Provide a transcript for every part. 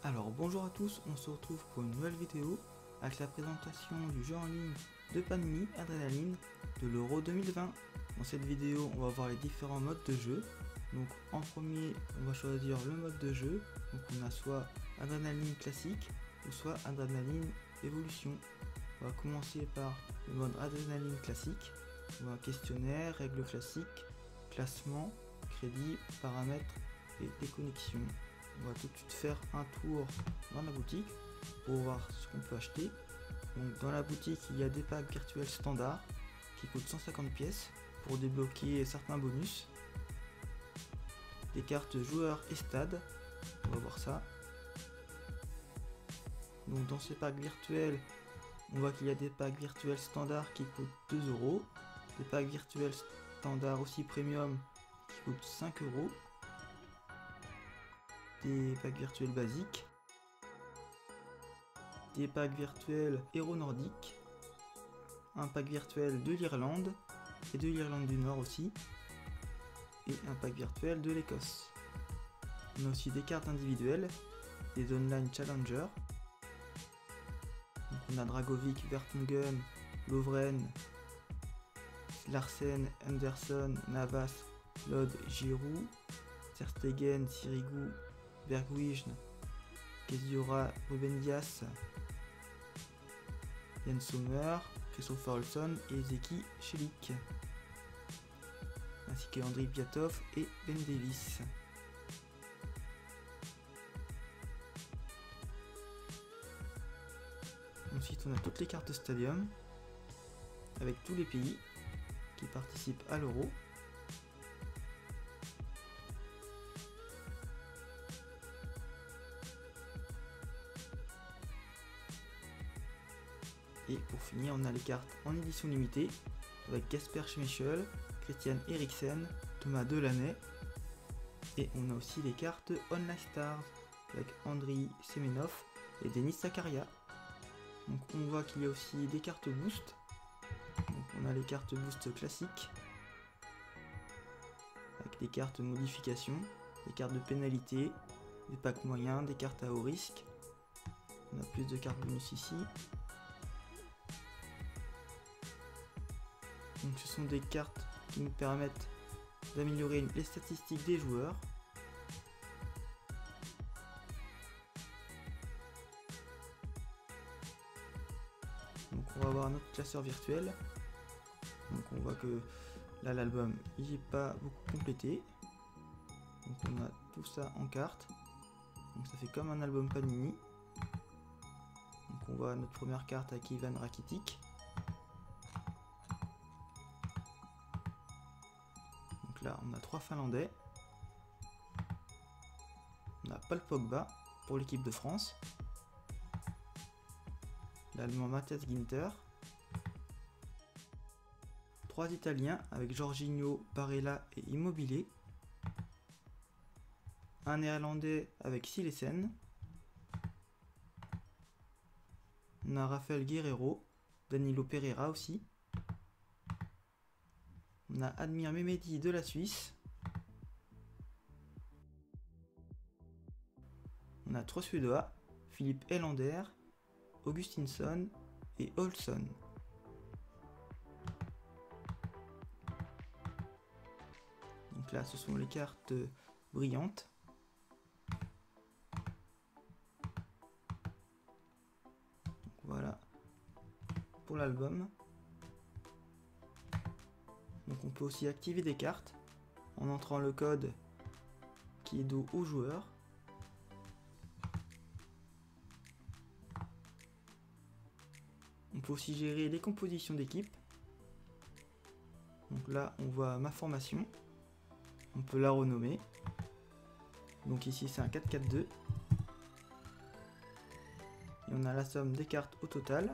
Alors bonjour à tous, on se retrouve pour une nouvelle vidéo avec la présentation du jeu en ligne de Panini Adrenaline de l'Euro 2020. Dans cette vidéo on va voir les différents modes de jeu. Donc en premier on va choisir le mode de jeu. Donc on a soit Adrenaline classique ou soit Adrenaline évolution. On va commencer par le mode Adrenaline classique. On va questionnaire, règles classiques, classement, crédit, paramètres et déconnexion. On va tout de suite faire un tour dans la boutique pour voir ce qu'on peut acheter. Donc dans la boutique il y a des packs virtuels standards qui coûtent 150 pièces pour débloquer certains bonus. Des cartes joueurs et stades, on va voir ça. Donc dans ces packs virtuels, on voit qu'il y a des packs virtuels standards qui coûtent 2 €, des packs virtuels standards aussi premium qui coûtent 5 €. Des packs virtuels basiques, des packs virtuels héros nordiques, un pack virtuel de l'Irlande et de l'Irlande du Nord aussi, et un pack virtuel de l'Écosse. On a aussi des cartes individuelles, des online challengers. Donc on a Dragovic, Vertonghen, Lovren, Larsen, Anderson, Navas, Lod, Giroud, Ter Stegen, Sirigu, Bergwijn, Kezura, Ruben Dias, Yann Sommer, Christopher Olsson et Zeki Chelik, ainsi que Andriy Piatov et Ben Davis. Ensuite on a toutes les cartes Stadium avec tous les pays qui participent à l'Euro. Et pour finir, on a les cartes en édition limitée avec Kasper Schmeichel, Christian Eriksen, Thomas Delaney. Et on a aussi les cartes Online Stars avec Andriy Semenov et Denis Zakaria. Donc on voit qu'il y a aussi des cartes boost. Donc on a les cartes boost classiques avec des cartes modification, des cartes de pénalité, des packs moyens, des cartes à haut risque. On a plus de cartes bonus ici. Donc ce sont des cartes qui nous permettent d'améliorer les statistiques des joueurs. Donc on va avoir notre classeur virtuel. Donc on voit que là l'album il n'est pas beaucoup complété. Donc on a tout ça en cartes. Donc ça fait comme un album Panini. Donc on voit notre première carte avec Ivan Rakitic. Donc là on a 3 Finlandais. On a Paul Pogba pour l'équipe de France. L'allemand Matthias Ginter. 3 Italiens avec Jorginho, Barella et Immobile. Un Néerlandais avec Silesen. On a Rafael Guerreiro, Danilo Pereira aussi. On a Admir Mehmedi de la Suisse. On a 3 Suédois, Philippe Helander, Augustinsson et Olsson. Donc là ce sont les cartes brillantes. Donc voilà pour l'album. Donc on peut aussi activer des cartes en entrant le code qui est dos au joueur. On peut aussi gérer les compositions d'équipe. Donc là on voit ma formation. On peut la renommer. Donc ici c'est un 4-4-2. Et on a la somme des cartes au total,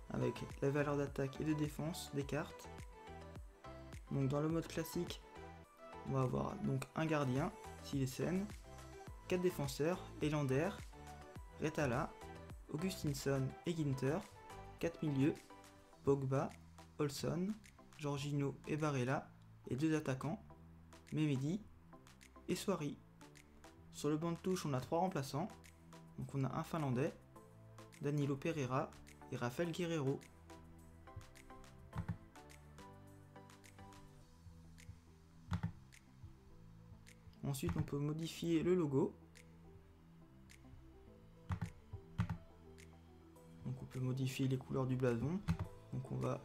avec la valeur d'attaque et de défense des cartes. Donc dans le mode classique, on va avoir donc un gardien, Silesen, 4 défenseurs, Helander, Retala, Augustinsson et Ginter, 4 milieux, Pogba, Olsson, Jorginho et Barella, et 2 attaquants, Mehmedi et Souari. Sur le banc de touche, on a 3 remplaçants. Donc on a un Finlandais, Danilo Pereira et Rafael Guerreiro. Ensuite, on peut modifier le logo. Donc on peut modifier les couleurs du blason. Donc on va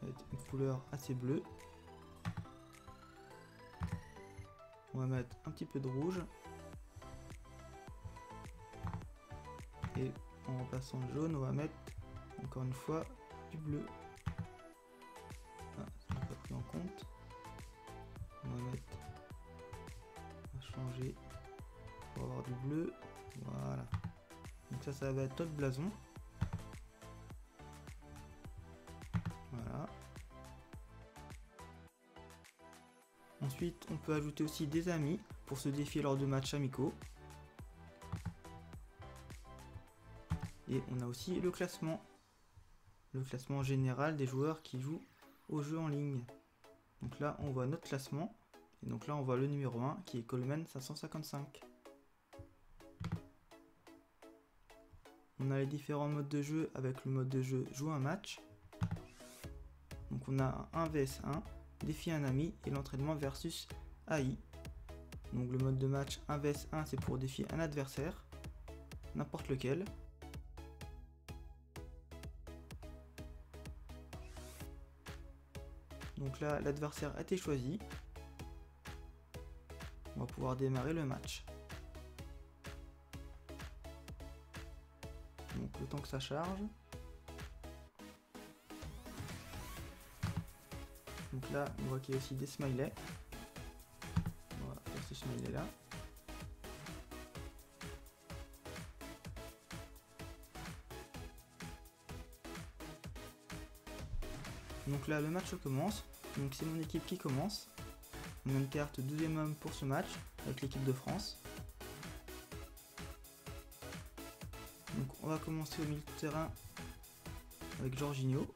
mettre une couleur assez bleue. On va mettre un petit peu de rouge. Et en remplaçant le jaune, on va mettre encore une fois du bleu. Ah, ça n'a pas pris en compte. On va changer pour avoir du bleu. Voilà. Donc ça va être notre blason. Voilà. Ensuite, on peut ajouter aussi des amis pour se défier lors de matchs amicaux. Et on a aussi le classement général des joueurs qui jouent au jeu en ligne. Donc là, on voit notre classement. Et donc là, on voit le numéro 1 qui est Coleman 555. On a les différents modes de jeu avec le mode de jeu jouer un match. Donc on a un 1 vs 1, défier un ami et l'entraînement versus AI. Donc le mode de match 1 vs 1, c'est pour défier un adversaire, n'importe lequel. Donc là, l'adversaire a été choisi. On va pouvoir démarrer le match. Donc le temps que ça charge. Donc là, on voit qu'il y a aussi des smileys. On va faire ce smiley là. Donc là, le match commence. Donc c'est mon équipe qui commence. On a une carte 12e homme pour ce match avec l'équipe de France. Donc on va commencer au milieu de terrain avec Jorginho.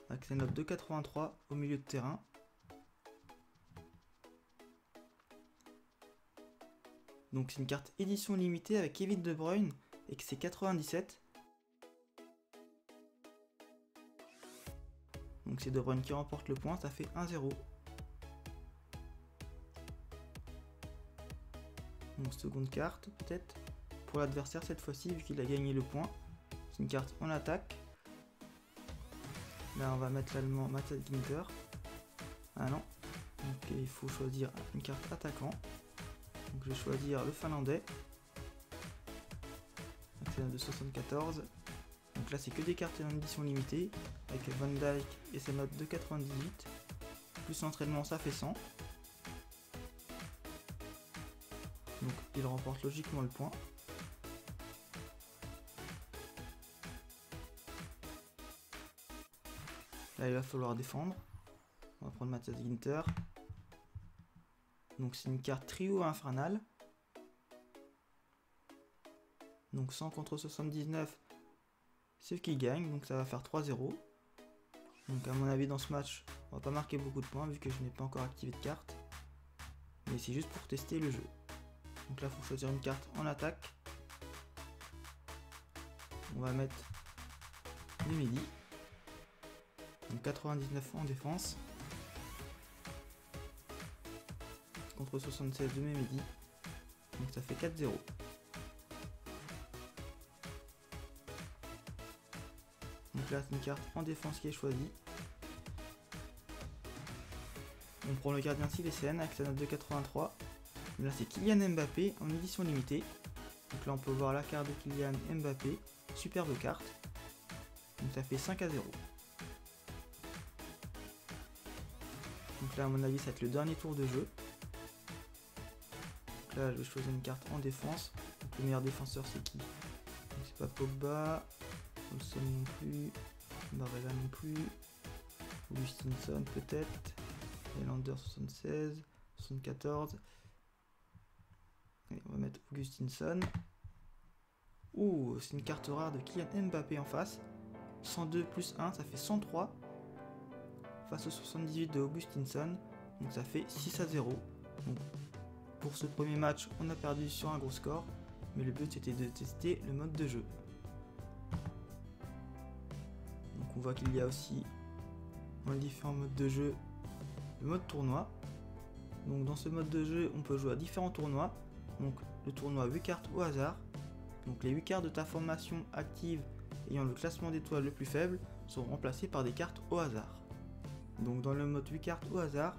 Avec sa note de 83 au milieu de terrain. Donc c'est une carte édition limitée avec Kevin De Bruyne et que c'est 97. Donc c'est De Bruyne qui remporte le point, ça fait 1-0. Donc seconde carte peut-être pour l'adversaire cette fois-ci vu qu'il a gagné le point. C'est une carte en attaque. Là on va mettre l'allemand Matthias Ginter. Ah non. Donc il faut choisir une carte attaquant. Donc je vais choisir le finlandais. C'est de 74. Donc là c'est que des cartes en édition limitée. Avec Van Dijk et sa note de 98. Plus l'entraînement ça fait 100. Donc il remporte logiquement le point. Là il va falloir défendre. On va prendre Matthias Ginter. Donc c'est une carte trio infernal. Donc 100 contre 79, c'est ce qui gagne, donc ça va faire 3-0. Donc à mon avis dans ce match, on va pas marquer beaucoup de points vu que je n'ai pas encore activé de carte. Mais c'est juste pour tester le jeu. Donc là il faut choisir une carte en attaque. On va mettre Memedi. Donc 99 en défense. Contre 76 de Memedi. Donc ça fait 4-0. Donc là c'est une carte en défense qui est choisie. On prend le gardien Silesen avec sa note de 83. Là c'est Kylian Mbappé en édition limitée. Donc là on peut voir la carte de Kylian Mbappé. Superbe carte. Donc ça fait 5-0. Donc là à mon avis ça va être le dernier tour de jeu. Donc là je vais choisir une carte en défense. Donc le meilleur défenseur c'est qui? C'est pas Pogba. Olsen non plus. Barella non plus. Augustinson peut-être. Helander 76. 74. Allez, on va mettre Augustinson. Ouh, c'est une carte rare de Kylian Mbappé en face. 102 plus 1, ça fait 103. Face au 78 de Augustinson. Donc ça fait 6-0. Donc, pour ce premier match, on a perdu sur un gros score, mais le but c'était de tester le mode de jeu. Donc on voit qu'il y a aussi dans les différents modes de jeu le mode tournoi. Donc dans ce mode de jeu, on peut jouer à différents tournois. Donc le tournoi 8 cartes au hasard. Donc les 8 cartes de ta formation active ayant le classement d'étoiles le plus faible sont remplacées par des cartes au hasard. Donc dans le mode 8 cartes au hasard,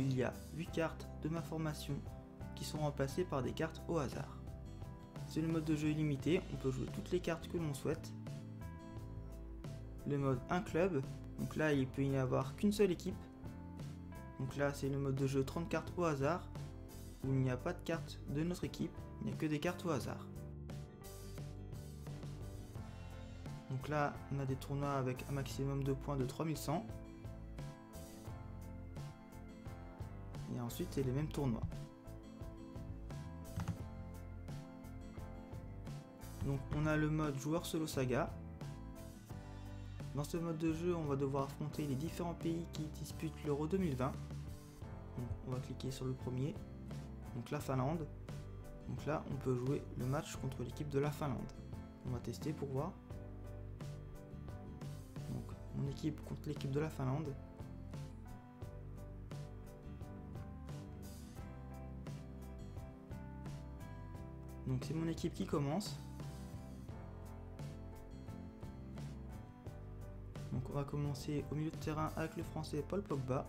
il y a 8 cartes de ma formation qui sont remplacées par des cartes au hasard. C'est le mode de jeu illimité, on peut jouer toutes les cartes que l'on souhaite. Le mode 1 club, donc là il peut y avoir qu'une seule équipe. Donc là c'est le mode de jeu 30 cartes au hasard, où il n'y a pas de cartes de notre équipe, il n'y a que des cartes au hasard. Donc là on a des tournois avec un maximum de points de 3100. Et ensuite c'est les mêmes tournois. Donc on a le mode joueur solo saga. Dans ce mode de jeu, on va devoir affronter les différents pays qui disputent l'Euro 2020. Donc, on va cliquer sur le premier, donc la Finlande. Donc là, on peut jouer le match contre l'équipe de la Finlande. On va tester pour voir. Donc mon équipe contre l'équipe de la Finlande. Donc c'est mon équipe qui commence. Donc on va commencer au milieu de terrain avec le français Paul Pogba,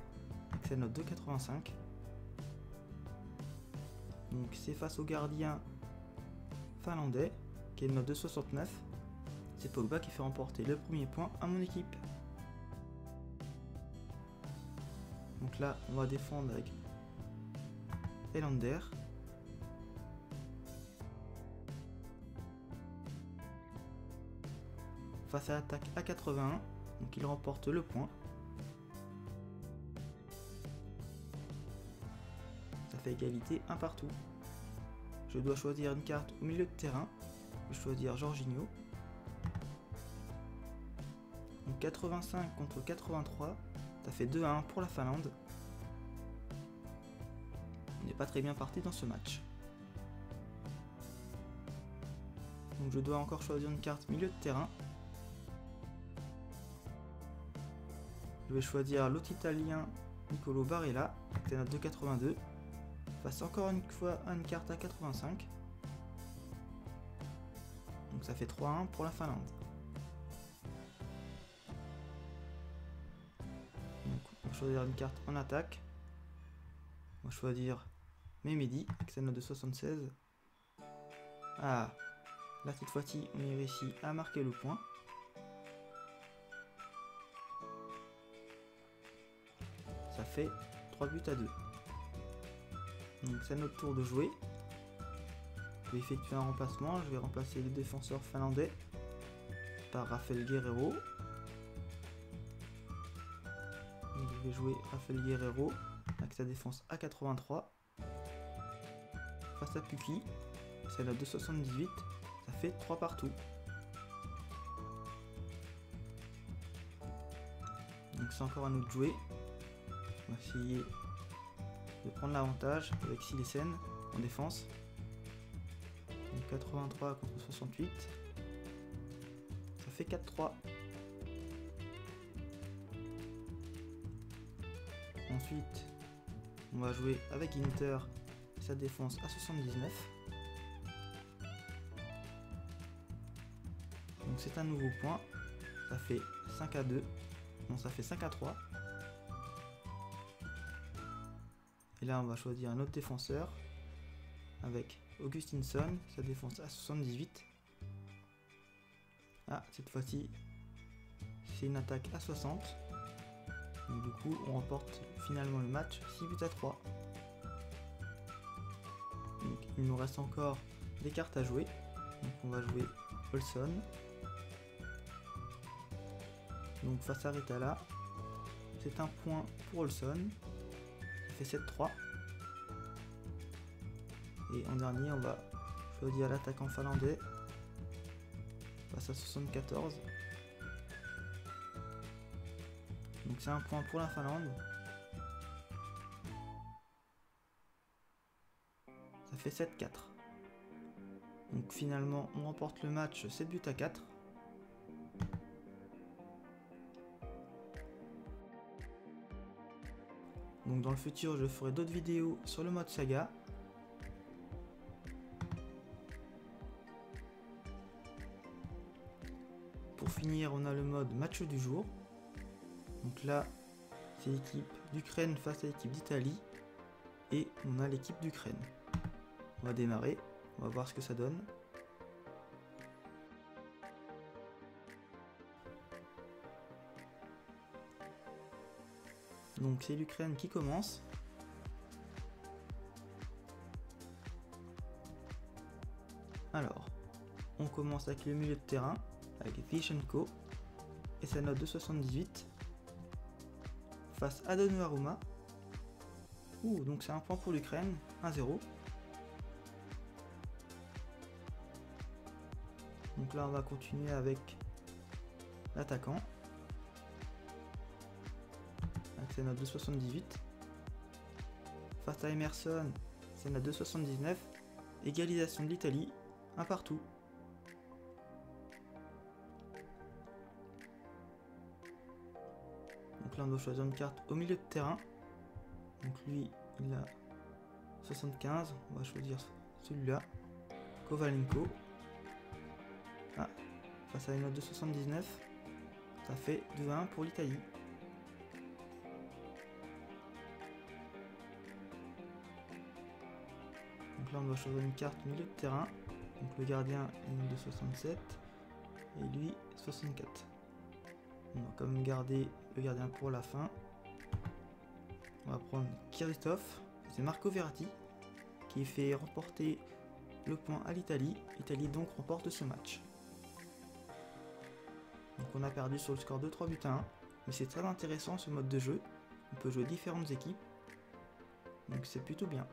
avec sa note de 85. Donc c'est face au gardien finlandais, qui a une note de 69. C'est Pogba qui fait remporter le premier point à mon équipe. Donc là on va défendre avec Helander. Face à l'attaque à 81. Donc il remporte le point. Ça fait égalité 1 partout. Je dois choisir une carte au milieu de terrain. Je vais choisir Jorginho. Donc 85 contre 83. Ça fait 2-1 pour la Finlande. On n'est pas très bien parti dans ce match. Donc je dois encore choisir une carte milieu de terrain. Je vais choisir l'autre italien Nicolo Barella, avec la note de 82, face encore une fois à une carte à 85. Donc ça fait 3-1 pour la Finlande. Donc on va choisir une carte en attaque. On va choisir Mehmedi, avec sa note de 76. Ah, là cette fois-ci on y réussit à marquer le point. Ça fait 3 buts à 2. Donc c'est à notre tour de jouer. Je vais effectuer un remplacement. Je vais remplacer le défenseur finlandais par Rafael Guerreiro. Donc je vais jouer Rafael Guerreiro avec sa défense à 83. Face à Pukki, c'est la 2,78. Ça fait 3 partout. Donc c'est encore à nous de jouer. On va essayer de prendre l'avantage avec Silesen en défense. Donc 83 contre 68. Ça fait 4-3. Ensuite, on va jouer avec Inter et sa défense à 79. Donc c'est un nouveau point. Ça fait 5-2. Non, ça fait 5-3. Et là, on va choisir un autre défenseur avec Augustinsson, sa défense à 78. Ah, cette fois-ci, c'est une attaque à 60. Donc du coup, on remporte finalement le match 6 buts à 3. Donc il nous reste encore des cartes à jouer. Donc on va jouer Olson. Donc face à Ritala, c'est un point pour Olson. Ça fait 7-3. Et en dernier, on va choisir l'attaquant finlandais face à 74. Donc c'est un point pour la Finlande. ça fait 7-4. Donc finalement on remporte le match 7-4. Donc dans le futur je ferai d'autres vidéos sur le mode saga. Pour finir, on a le mode match du jour. Donc là, c'est l'équipe d'Ukraine face à l'équipe d'Italie. Et on a l'équipe d'Ukraine. On va démarrer, on va voir ce que ça donne. Donc c'est l'Ukraine qui commence. Alors, on commence avec le milieu de terrain, avec Zichenko et sa note de 78 face à Donnarumma. Donc c'est un point pour l'Ukraine, 1-0. Donc là on va continuer avec l'attaquant avec sa note de 78 face à Emerson, sa note de 79. Égalisation de l'Italie, 1-1. Donc là on doit choisir une carte au milieu de terrain. Donc lui il a 75, on va choisir celui-là, Kovalenko. Face à une note de 79, ça fait 2-1 pour l'Italie. Donc là on doit choisir une carte au milieu de terrain. Donc le gardien a une note de 67 et lui 64. On va quand même garder le gardien pour la fin. On va prendre Christophe, c'est Marco Verratti qui fait remporter le point à l'Italie. L'Italie donc remporte ce match. Donc on a perdu sur le score de 3-1, mais c'est très intéressant ce mode de jeu. On peut jouer différentes équipes, donc c'est plutôt bien.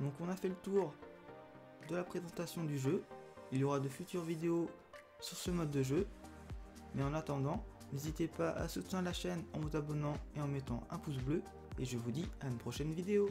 Donc on a fait le tour de la présentation du jeu. Il y aura de futures vidéos sur ce mode de jeu, mais en attendant, n'hésitez pas à soutenir la chaîne en vous abonnant et en mettant un pouce bleu, et je vous dis à une prochaine vidéo.